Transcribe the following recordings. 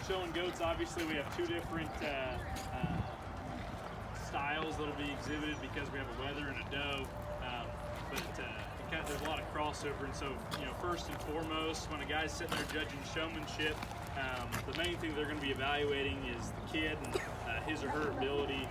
showing goats, obviously we have two different styles that'll be exhibited because we have a wether and a doe. There's a lot of crossover, and so first and foremost, when a guy's sitting there judging showmanship, the main thing they're going to be evaluating is the kid and his or her ability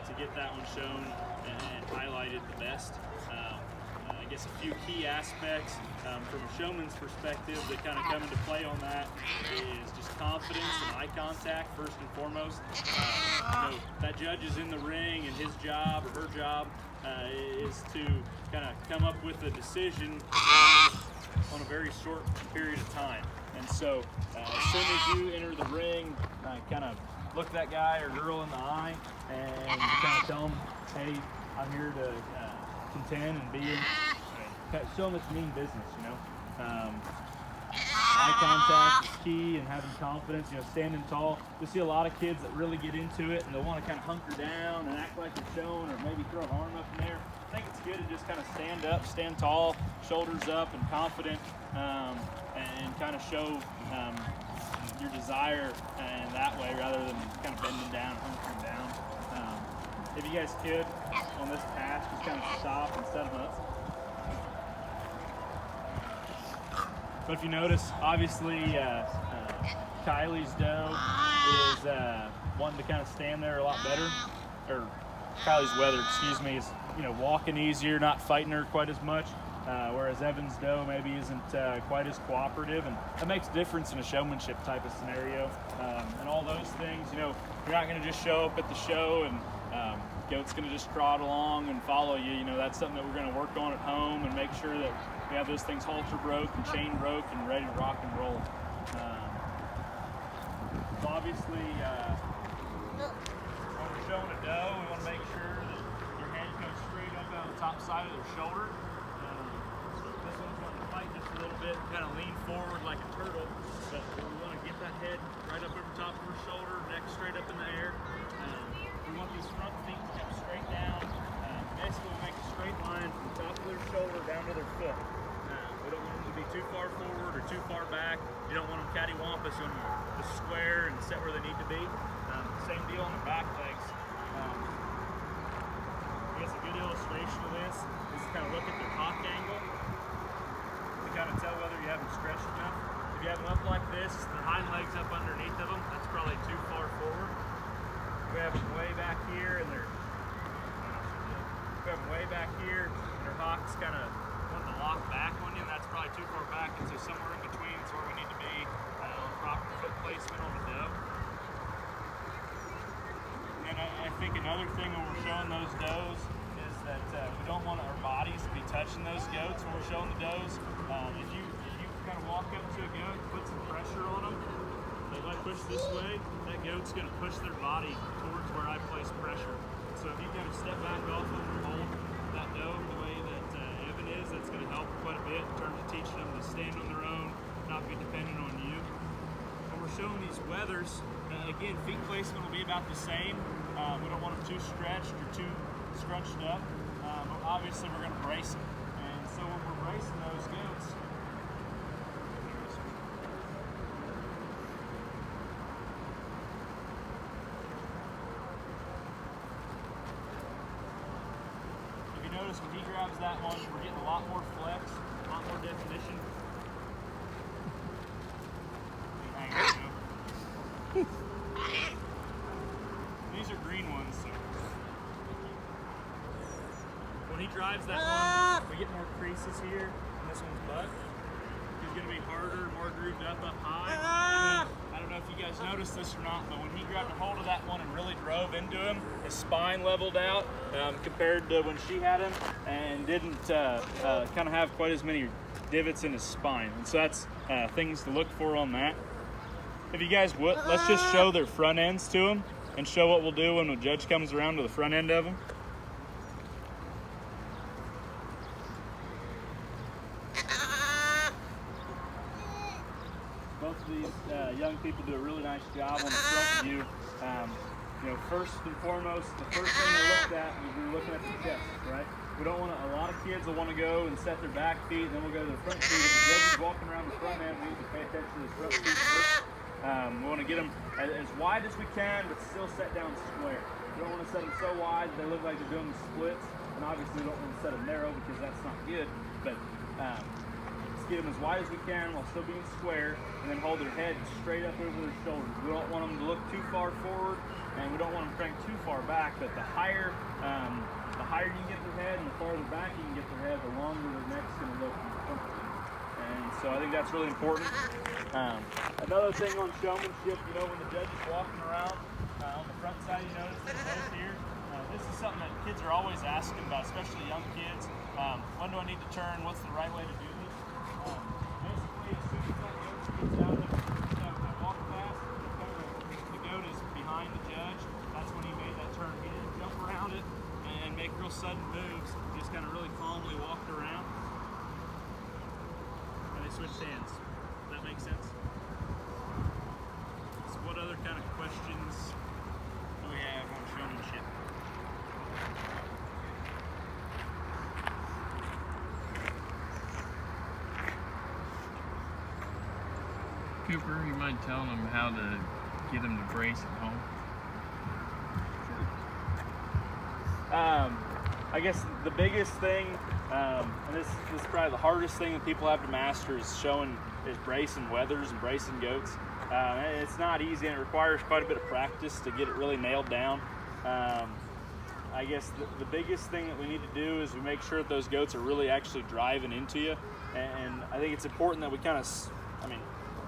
to get that one shown and highlighted the best. I guess a few key aspects from a showman's perspective that kind of come into play on that is just confidence and eye contact first and foremost. That judge is in the ring, and his job or her job is to kind of come up with a decision on a very short period of time. And so as soon as you enter the ring, kind of look that guy or girl in the eye and kind of tell them, hey, I'm here to contend and be in. Show them it's mean business, eye contact is key, and having confidence, standing tall. You'll see a lot of kids that really get into it, and they'll want to kind of hunker down and act like they're showing, or maybe throw an arm up in there. I think it's good to just kind of stand up, stand tall, shoulders up and confident, and kind of show your desire in that way rather than kind of bending down, hunkering down. If you guys could, on this pass, just kind of stop and set them up. But if you notice, obviously Kylie's doe is wanting to kind of stand there a lot better, or Kylie's wether, excuse me, is walking easier, not fighting her quite as much, whereas Evan's doe maybe isn't quite as cooperative, and that makes a difference in a showmanship type of scenario. And all those things, you're not going to just show up at the show and goat's going to just trot along and follow you. That's something that we're going to work on at home and make sure that we have those things halter broke and chain broke and ready to rock and roll. So obviously, when we're showing a doe, we want to make sure that their head comes straight up on the top side of their shoulder. This one's wanting to fight just a little bit, kind of lean forward like a turtle, but we want to get that head right up over top of her shoulder, neck straight up in the air. We want these front feet to come straight down. Basically, we make a straight line from the top of their shoulder down to their foot. We don't want them to be too far forward or too far back. You don't want them cattywampus. You want them to square and set where they need to be. Same deal on the back legs. I guess a good illustration of this is to kind of look at their hock angle to kind of tell whether you have them stretched enough. If you have them up like this, their hind legs up underneath of them, that's probably too far forward. We have them way back here, and their their hock's kind of wanting to lock back on you, and that's probably too far back, and so somewhere in between is where we need to be on proper foot placement on the doe. And I think another thing when we're showing those does is that we don't want our bodies to be touching those goats when we're showing the does. If you kind of walk up to a goat, put some pressure on them, if I push this way, that goat's going to push their body towards where I place pressure. So if you kind of step back off them and hold that doe the way that Evan is, that's going to help quite a bit in terms of teaching them to stand on their own, not be dependent on you. When we're showing these wethers, again, feet placement will be about the same. We don't want them too stretched or too scrunched up, but obviously we're going to brace them. And so when we're bracing those goats, notice when he grabs that one, we're getting a lot more flex, a lot more definition. These are green ones, so when he drives that one, we get more creases here in this one's butt. He's going to be harder, more grooved up high. And then, I don't know if you guys noticed this or not, but when he grabbed a hold of that one and really drove into him, his spine leveled out compared to when she had him, and didn't kind of have quite as many divots in his spine. And so that's things to look for on that. If you guys would, let's just show their front ends to them and show what we'll do when the judge comes around to the front end of them. Both of these young people do a really nice job on the front view. First and foremost, the first thing we looked at was we were looking at the chest, right? We don't want to, a lot of kids will want to go and set their back feet, and then we'll go to the front feet. If the judge is walking around the front end, we need to pay attention to the front feet first. We want to get them as wide as we can, but still set down square. We don't want to set them so wide that they look like they're doing the splits, and obviously we don't want to set them narrow because that's not good, but let's get them as wide as we can while still being square, and then hold their head straight up over their shoulders. We don't want them to look too far forward, and we don't want them cranked too far back, but the higher you can get their head and the farther back you can get their head, the longer their neck's going to look. And so I think that's really important. Another thing on showmanship, you know, when the judge is walking around on the front side, you notice the nose here. This is something that kids are always asking about, especially young kids. When do I need to turn? What's the right way to do this? Basically, as soon as that goat gets out of the walk fast, the goat is behind the judge. That's when he made that turn. He didn't jump around it and make real sudden moves. He just kind of really calmly walked around. Switched hands. Does that make sense? So what other kind of questions do we have on showmanship? Cooper, you mind telling them how to get them to brace at home? I guess the biggest thing, and this is probably the hardest thing that people have to master, is bracing wethers and bracing goats. It's not easy, and it requires quite a bit of practice to get it really nailed down. I guess the biggest thing that we need to do is we make sure that those goats are really actually driving into you, and I think it's important that we kind of,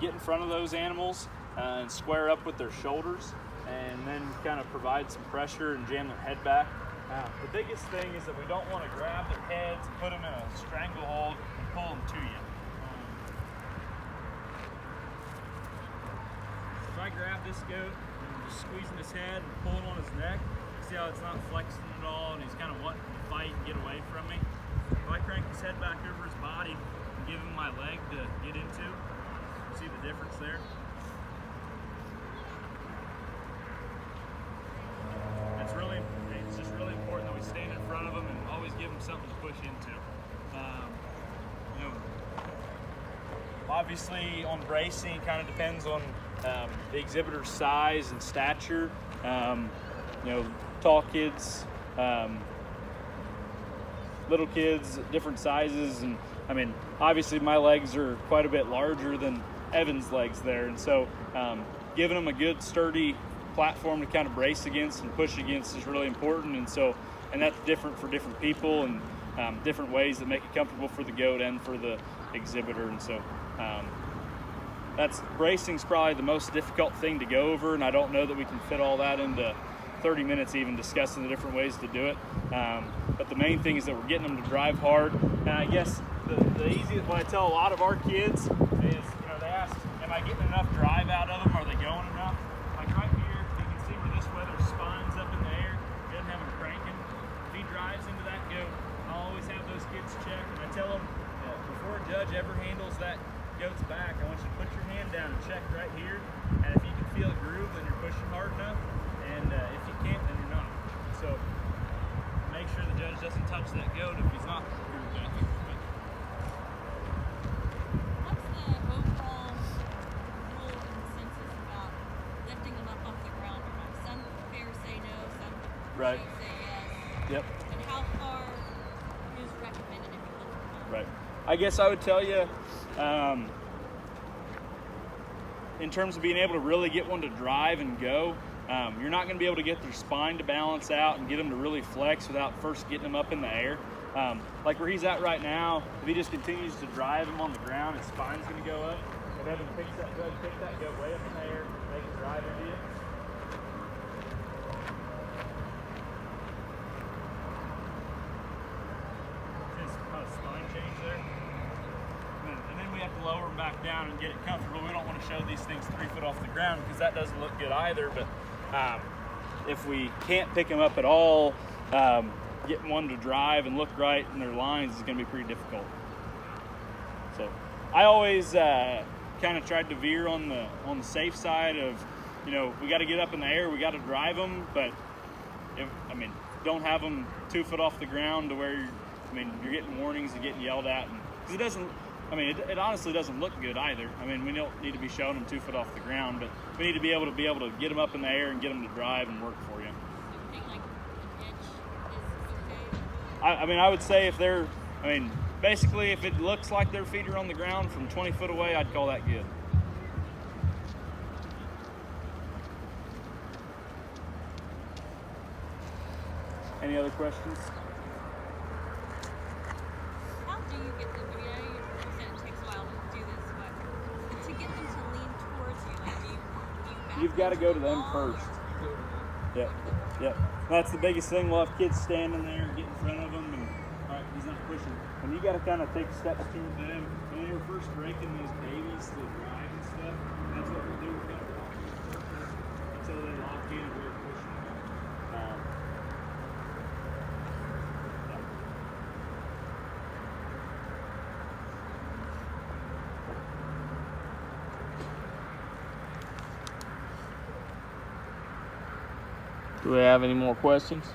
get in front of those animals and square up with their shoulders, and then kind of provide some pressure and jam their head back. The biggest thing is that we don't want to grab their heads, put them in a stranglehold, and pull them to you. If I grab this goat and I'm just squeezing his head and pulling on his neck, see how it's not flexing at all, and he's kind of wanting to fight and get away from me. If I crank his head back over his body and give him my leg to get into, see the difference there? It's just really important that we stand in front of them and always give them something to push into. Obviously on bracing, it kind of depends on the exhibitor's size and stature. Tall kids, little kids, different sizes, and obviously my legs are quite a bit larger than Evan's legs there, and so giving them a good sturdy platform to kind of brace against and push against is really important, and that's different for different people, and different ways that make it comfortable for the goat and for the exhibitor, and so bracing's probably the most difficult thing to go over, and I don't know that we can fit all that into 30 minutes even discussing the different ways to do it, but the main thing is that we're getting them to drive hard. And I guess the easiest, what I tell a lot of our kids is, they ask, am I getting enough drive out of them? Are they going enough? Like right here, you can see where this wether's spine's up in the air. He doesn't have him cranking. If he drives into that goat, I'll always have those kids check, and I tell them that before a judge ever handles that goat's back, I want you to put your hand down and check right here, and if you can feel a groove, then you're pushing hard enough, and if you can't, then you're not. So make sure the judge doesn't touch that goat if he's not grooved up. What's the overall rule and consensus about lifting them up off the ground? Some pairs say no, some Right. say yes. Yep. And how far is recommended if you lift them up? Right. I guess I would tell you, in terms of being able to really get one to drive and go, you're not going to be able to get their spine to balance out and get them to really flex without first getting them up in the air. Like where he's at right now, if he just continues to drive him on the ground, his spine's going to go up. And Evan pick that goat way up in the air, make it drive into you. Spine change there. And then we have to lower them back down and get it comfortable. We don't want to show these things 3 foot off the ground because that doesn't look good either. But if we can't pick them up at all, getting one to drive and look right in their lines is going to be pretty difficult. So I always kind of tried to veer on the safe side of, we got to get up in the air, we got to drive them, but don't have them 2 foot off the ground to where you're getting warnings and getting yelled at, because it I mean, it honestly doesn't look good either. I mean, we don't need to be showing them 2 foot off the ground, but we need to be able to get them up in the air and get them to drive and work for you. So like an inch is okay. I mean, I would say if they're, I mean, basically if it looks like their feet are on the ground from 20 foot away, I'd call that good. Any other questions? How do you get them? I mean, I know you said it takes a while to do this, but to get them to lean towards you, like do you back You've got to go to them wall, first. or- Yep, yep. That's the biggest thing. We'll have kids standing there, get in front of them, and all right, he's not pushing. And you got to kind of take steps toward them. When they were first breaking those babies to drive and stuff, that's what we'll do. We're going to walk until they lock in and we're pushing them. Yeah. Do we have any more questions?